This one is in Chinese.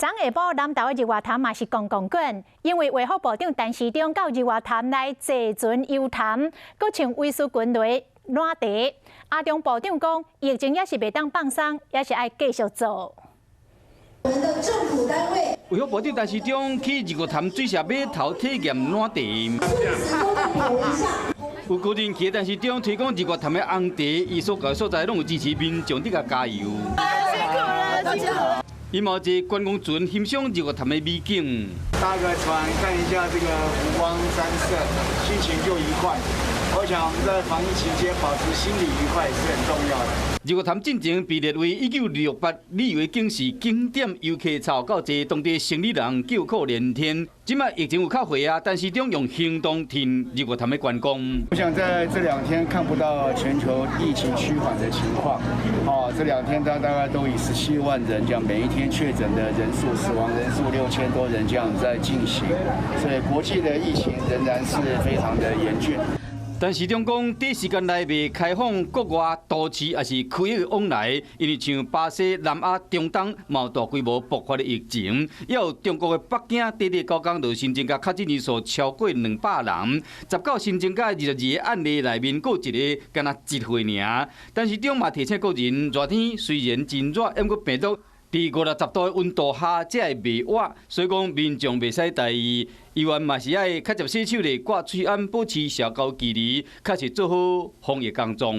昨下晡南投的日月潭嘛是公滚，因为卫福部长陈时中到日月潭来坐船游潭，搁穿卫士军队烂茶。阿中部长讲，疫情也是袂当放松，也是爱继续做。我们的政府单位，卫福部长陈时中去日月潭水社码头体验烂茶。有个人去陈时中推广日月潭的红茶，伊所在所在拢有支持民众伫甲加油。辛苦了，大家好。伊嘛坐观光船欣赏日月潭的美景，搭个船看一下这个湖光山色，心情就愉快。我想我们在防疫期间保持心理愉快是很重要的。日月潭进前被列为1968旅游警示景点，游客潮较济，当地生理人叫苦连天。即卖疫情有较缓啊，但是中用行动挺日月潭的观光。我想在这2天看不到全球疫情趋缓的情况，这2天大概都以17万人这样，每一天确诊的人数、死亡人数6000多人这样在进行，所以国际的疫情仍然是非常的严峻。但市长讲，短时间内未开放国外都市也是区域往来，因为像巴西、南亚、中东嘛有大规模爆发的疫情，也有中国的北京短9天就新增加确诊人数超过200人，19新增加22个案例内面，各一个敢若1岁尔。但市长嘛提醒国人，热天虽然真热，不过病毒伫50度的温度下，才会袂活，所以讲民众袂使大意。医院嘛是爱较接洗手的，挂喙安，保持社交距离，确实做好防疫工作。